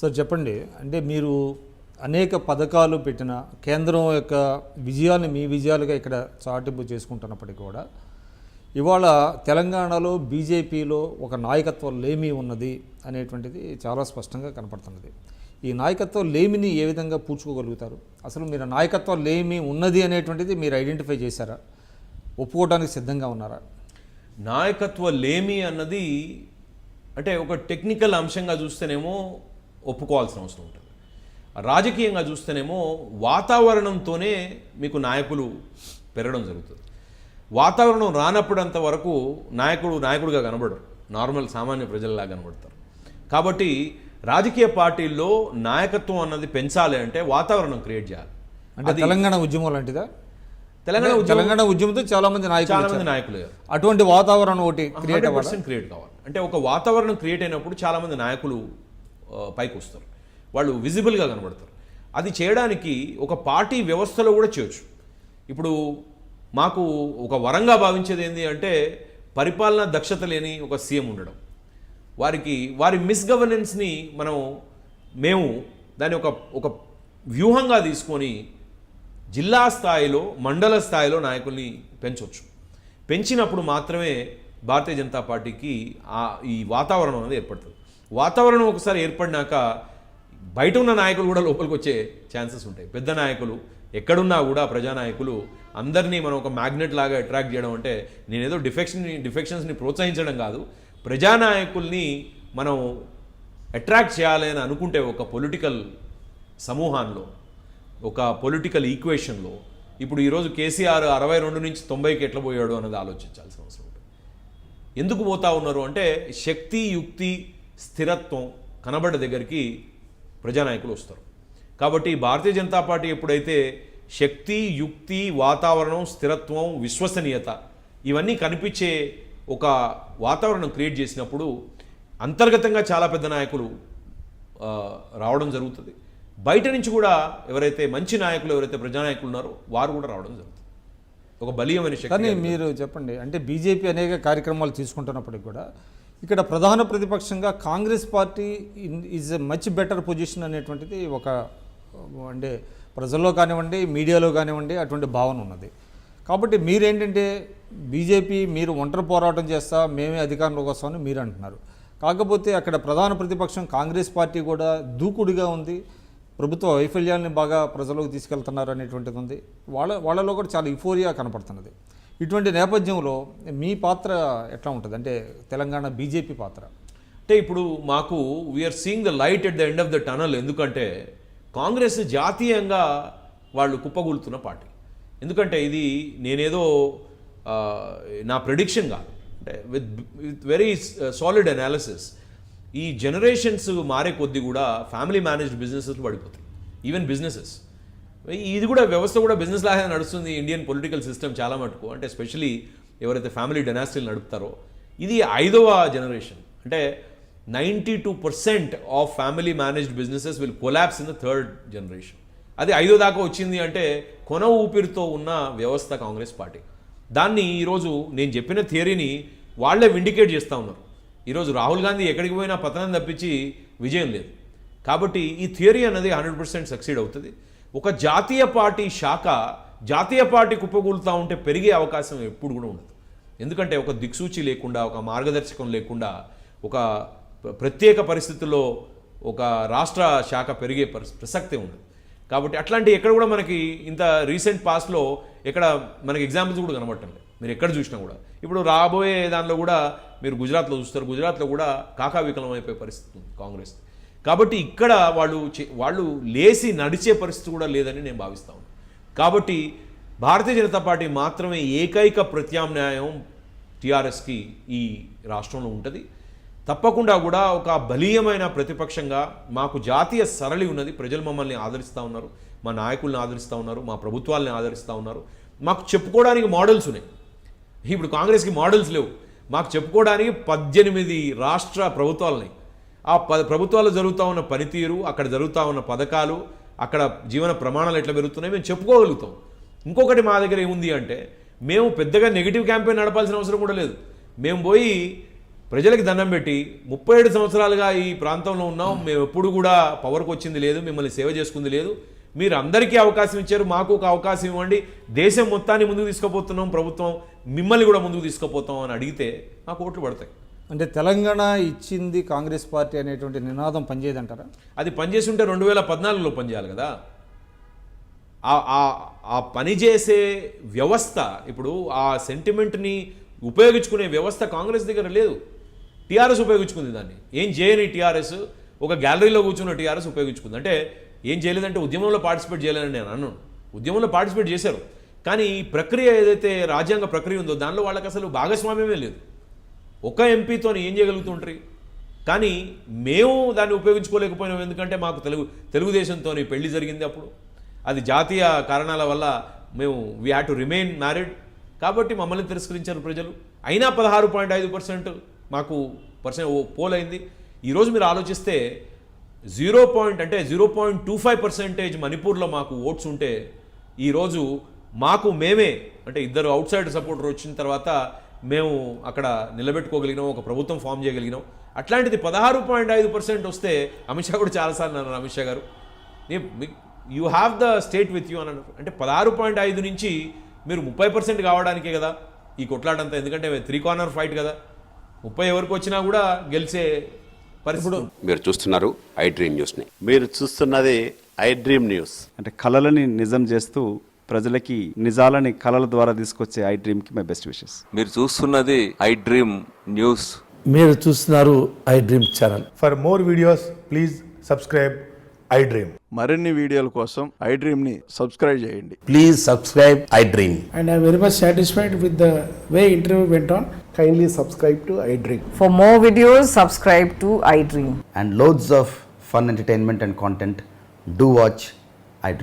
Sir చెప్పండి, అంటే మీరు అనేక పథకాలు పెట్టిన కేంద్రం యొక్క విజయాన్ని మీ విజయాలుగా ఇక్కడ చాటింపు చేసుకుంటున్నప్పటికీ కూడా ఇవాళ తెలంగాణలో బీజేపీలో ఒక నాయకత్వం లేమి ఉన్నది అనేటువంటిది చాలా స్పష్టంగా కనపడుతున్నది. ఈ నాయకత్వం లేమిని ఏ విధంగా పూడ్చుకోగలుగుతారు? అసలు మీరు నాయకత్వం లేమి ఉన్నది అనేటువంటిది మీరు ఐడెంటిఫై చేశారా? ఒప్పుకోవడానికి సిద్ధంగా ఉన్నారా? నాయకత్వ లేమి అన్నది అంటే ఒక టెక్నికల్ అంశంగా చూస్తేనేమో ఒప్పుకోవాల్సిన అవసరం ఉంటుంది. రాజకీయంగా చూస్తేనేమో వాతావరణంతోనే మీకు నాయకులు పెరగడం జరుగుతుంది. వాతావరణం రానప్పుడంత వరకు నాయకుడుగా కనబడరు, నార్మల్ సామాన్య ప్రజల్లా కనబడతారు. కాబట్టి రాజకీయ పార్టీల్లో నాయకత్వం అన్నది పెంచాలి అంటే వాతావరణం క్రియేట్ చేయాలి. అంటే తెలంగాణ ఉద్యమం లాంటిదా? తెలంగాణ ఉద్యమంతో చాలా మంది నాయకులు అటువంటి వాతావరణం ఒకటి క్రియేట్ కావాలి. అంటే ఒక వాతావరణం క్రియేట్ అయినప్పుడు చాలా మంది నాయకులు పైకి వస్తారు, వాళ్ళు విజిబుల్గా కనబడతారు. అది చేయడానికి ఒక పార్టీ వ్యవస్థలో కూడా చేయొచ్చు. ఇప్పుడు మాకు ఒక వరంగా భావించేది ఏంటి అంటే పరిపాలనా దక్షత లేని ఒక సీఎం ఉండడం. వారి మిస్గవర్నెన్స్ని మేము దాన్ని ఒక వ్యూహంగా తీసుకొని జిల్లా స్థాయిలో మండల స్థాయిలో నాయకుల్ని పెంచవచ్చు. పెంచినప్పుడు మాత్రమే భారతీయ జనతా పార్టీకి ఈ వాతావరణం అనేది ఏర్పడుతుంది. వాతావరణం ఒకసారి ఏర్పడినాక బయట ఉన్న నాయకులు కూడా లోపలికి వచ్చే ఛాన్సెస్ ఉంటాయి. పెద్ద నాయకులు ఎక్కడున్నా కూడా ప్రజానాయకులు అందరినీ మనం ఒక మ్యాగ్నెట్ లాగా అట్రాక్ట్ చేయడం అంటే నేనేదో డిఫెక్షన్స్ని ప్రోత్సహించడం కాదు, ప్రజానాయకుల్ని మనం అట్రాక్ట్ చేయాలి అని అనుకుంటే ఒక పొలిటికల్ సమూహాల్లో, ఒక పొలిటికల్ ఈక్వేషన్లో ఇప్పుడు ఈరోజు కేసీఆర్ 62 నుంచి 90కి ఎట్లా పోయాడు అన్నది ఆలోచించాల్సిన అవసరం ఉంటుంది. ఎందుకు పోతా ఉన్నారు అంటే శక్తి, యుక్తి, స్థిరత్వం కనబడ్డ దగ్గరికి ప్రజానాయకులు వస్తారు. కాబట్టి భారతీయ జనతా పార్టీ ఎప్పుడైతే శక్తి, యుక్తి, వాతావరణం, స్థిరత్వం, విశ్వసనీయత ఇవన్నీ కనిపించే ఒక వాతావరణం క్రియేట్ చేసినప్పుడు అంతర్గతంగా చాలా పెద్ద నాయకులు రావడం జరుగుతుంది. బయట నుంచి కూడా ఎవరైతే మంచి నాయకులు, ఎవరైతే ప్రజానాయకులు ఉన్నారో వారు కూడా రావడం జరుగుతుంది. ఒక బలీయమైన శక్తి. కానీ మీరు చెప్పండి, అంటే బీజేపీ అనేక కార్యక్రమాలు తీసుకుంటున్నప్పటికీ కూడా ఇక్కడ ప్రధాన ప్రతిపక్షంగా Congress party is a much better position అనేటువంటిది ఒక అంటే ప్రజల్లో కానివ్వండి, మీడియాలో కానివ్వండి అటువంటి భావన ఉన్నది. కాబట్టి మీరేంటంటే బీజేపీ మీరు ఒంటరి పోరాటం చేస్తా మేమే అధికారంలోకి వస్తామని మీరు అంటున్నారు. కాకపోతే అక్కడ ప్రధాన ప్రతిపక్షం కాంగ్రెస్ పార్టీ కూడా దూకుడుగా ఉంది, ప్రభుత్వ వైఫల్యాన్ని బాగా ప్రజలకు తీసుకెళ్తున్నారు అనేటువంటిది ఉంది. వాళ్ళలో కూడా చాలా యుఫోరియా కనపడుతున్నది. ఇటువంటి నేపథ్యంలో మీ పాత్ర ఎట్లా ఉంటుంది, అంటే తెలంగాణ బీజేపీ పాత్ర? అంటే ఇప్పుడు మాకు we are seeing the light at the end of the tunnel. ఎందుకంటే కాంగ్రెస్ జాతీయంగా వాళ్ళు కుప్పగూలుతున్న పార్టీ. ఎందుకంటే ఇది నేనేదో నా ప్రెడిక్షన్ కాదు, అంటే విత్ వెరీ సాలిడ్ అనాలిసిస్. ఈ జనరేషన్స్ మారే కొద్దీ కూడా ఫ్యామిలీ మేనేజ్డ్ బిజినెసెస్ పడిపోతాయి. ఈవెన్ బిజినెసెస్ ఇది కూడా వ్యవస్థ కూడా బిజినెస్ లాగా నడుస్తుంది ఇండియన్ పొలిటికల్ సిస్టమ్ చాలా మటుకు. అంటే ఎస్పెషలీ ఎవరైతే ఫ్యామిలీ డైనాసిటీలు నడుపుతారో ఇది 5వ జనరేషన్. అంటే 92% of family managed businesses will collapse in the 3rd generation. అది 5వ దాకా వచ్చింది అంటే కొన ఊపిరితో ఉన్న వ్యవస్థ కాంగ్రెస్ పార్టీ. దాన్ని ఈరోజు నేను చెప్పిన థియరీని వాళ్లే విండికేట్ చేస్తూ ఉన్నారు. ఈరోజు రాహుల్ గాంధీ ఎక్కడికి పోయినా పతనం తప్పించి విజయం లేదు. కాబట్టి ఈ థియరీ అన్నది 100% సక్సీడ్ అవుతుంది. ఒక జాతీయ పార్టీ శాఖ జాతీయ పార్టీ కుప్పకూలుతూ ఉంటే పెరిగే అవకాశం ఎప్పుడు కూడా ఉండదు. ఎందుకంటే ఒక దిక్సూచి లేకుండా, ఒక మార్గదర్శకం లేకుండా, ఒక ప్రత్యేక పరిస్థితుల్లో ఒక రాష్ట్ర శాఖ పెరిగే ప్రసక్తే ఉండదు. కాబట్టి అట్లాంటి ఎక్కడ కూడా మనకి ఇంత రీసెంట్ పాస్ట్లో ఎక్కడ మనకి ఎగ్జాంపుల్స్ కూడా కనబట్టండి. మీరు ఎక్కడ చూసినా కూడా ఇప్పుడు రాబోయే దానిలో కూడా మీరు గుజరాత్లో చూస్తారు, గుజరాత్లో కూడా కాకావికలం అయిపోయే పరిస్థితి ఉంది కాంగ్రెస్. కాబట్టి ఇక్కడ వాళ్ళు లేచి నడిచే పరిస్థితి కూడా లేదని నేను భావిస్తాను. కాబట్టి భారతీయ జనతా పార్టీ మాత్రమే ఏకైక ప్రత్యామ్నాయం టీఆర్ఎస్కి ఈ రాష్ట్రంలో ఉంటుంది. తప్పకుండా కూడా ఒక బలీయమైన ప్రతిపక్షంగా మాకు జాతీయ సరళి ఉన్నది. ప్రజలు మమ్మల్ని ఆదరిస్తూ ఉన్నారు, మా నాయకుల్ని ఆదరిస్తూ ఉన్నారు, మా ప్రభుత్వాలని ఆదరిస్తూ ఉన్నారు. మాకు చెప్పుకోవడానికి మోడల్స్ ఉన్నాయి. ఇప్పుడు కాంగ్రెస్కి మోడల్స్ లేవు. మాకు చెప్పుకోవడానికి 18 రాష్ట్ర ప్రభుత్వాలని, ఆ ప్రభుత్వాలు జరుగుతూ ఉన్న పనితీరు, అక్కడ జరుగుతూ ఉన్న పథకాలు, అక్కడ జీవన ప్రమాణాలు ఎట్లా పెరుగుతున్నాయి మేము చెప్పుకోగలుగుతాం. ఇంకొకటి మా దగ్గర ఏముంది అంటే మేము పెద్దగా నెగిటివ్ క్యాంపెయిన్ నడపాల్సిన అవసరం కూడా లేదు. మేము పోయి ప్రజలకి దండం పెట్టి 37 సంవత్సరాలుగా ఈ ప్రాంతంలో ఉన్నాం, మేము ఎప్పుడు కూడా పవర్కి వచ్చింది లేదు, మిమ్మల్ని సేవ చేసుకుంది లేదు, మీరు అందరికీ అవకాశం ఇచ్చారు, మాకు ఒక అవకాశం ఇవ్వండి, దేశం మొత్తాన్ని ముందుకు తీసుకుపోతున్నాం ప్రభుత్వం, మిమ్మల్ని కూడా ముందుకు తీసుకుపోతాం అని అడిగితే మాకు ఓట్లు పడతాయి. అంటే తెలంగాణ ఇచ్చింది కాంగ్రెస్ పార్టీ అనేటువంటి నినాదం పనిచేయదంటారా? అది పనిచేసి ఉంటే 2014లో పనిచేయాలి కదా. ఆ పనిచేసే వ్యవస్థ, ఇప్పుడు ఆ సెంటిమెంట్ని ఉపయోగించుకునే వ్యవస్థ కాంగ్రెస్ దగ్గర లేదు. టీఆర్ఎస్ ఉపయోగించుకుంది దాన్ని. ఏం చేయని టీఆర్ఎస్, ఒక గ్యాలరీలో కూర్చున్న టీఆర్ఎస్ ఉపయోగించుకుంది. అంటే ఏం చేయలేదంటే ఉద్యమంలో పార్టిసిపేట్ చేయలేదని నేను అన్నాను. ఉద్యమంలో పార్టిసిపేట్ చేశారు, కానీ ఈ ప్రక్రియ ఏదైతే రాజ్యాంగ ప్రక్రియ ఉందో దానిలో వాళ్ళకి అసలు భాగస్వామ్యమే లేదు. ఒక ఎంపీతో ఏం చేయగలుగుతుంటారు? కానీ మేము దాన్ని ఉపయోగించుకోలేకపోయినాం. ఎందుకంటే మాకు తెలుగుదేశంతో పెళ్లి జరిగింది అప్పుడు, అది జాతీయ కారణాల వల్ల మేము we had to remain married, కాబట్టి మమ్మల్ని తిరస్కరించారు ప్రజలు. అయినా 16.5% మాకు పోల్ అయింది. ఈరోజు మీరు ఆలోచిస్తే 0.25% మణిపూర్లో మాకు ఓట్స్ ఉంటే ఈరోజు మాకు మేమే అంటే ఇద్దరు అవుట్ సైడ్ సపోర్టర్ వచ్చిన తర్వాత మేము అక్కడ నిలబెట్టుకోగలిగినాం, ఒక ప్రభుత్వం ఫామ్ చేయగలిగినాం. అట్లాంటిది 16.5% వస్తే అమిత్ షా కూడా చాలాసార్లు అన్నారు, అమిత్ షా గారు you have the state with you అని అన్నారు. అంటే 16.5 నుంచి మీరు 30% కావడానికే కదా ఈ కొట్లాటంతా. ఎందుకంటే 3 కార్నర్ ఫైట్ కదా, 30 ఎవరికి వచ్చినా కూడా గెలిచే పరిస్థితి. మీరు చూస్తున్నారు ఐ డ్రీమ్ న్యూస్ని. మీరు చూస్తున్నది ఐ డ్రీమ్ న్యూస్. అంటే కళలని నిజం చేస్తూ ప్రజలకి నిజాలని కళల ద్వారా తీసుకొచ్చే ఐ డ్రీమ్కి మై బెస్ట్ విషెస్. మీరు చూస్తున్నది ఐ డ్రీమ్ న్యూస్. మీరు చూస్తున్నారు I dream channel. For more videos, please subscribe I Dream. మరిన్ని వీడియోల కోసం ఐ డ్రీమ్ని సబ్స్క్రైబ్ చేయండి. Please subscribe I dream. And I'm very much satisfied with the way interview went on. Kindly subscribe to I Dream. For more videos, subscribe to iDream. And loads of fun entertainment and content. Do watch I Dream.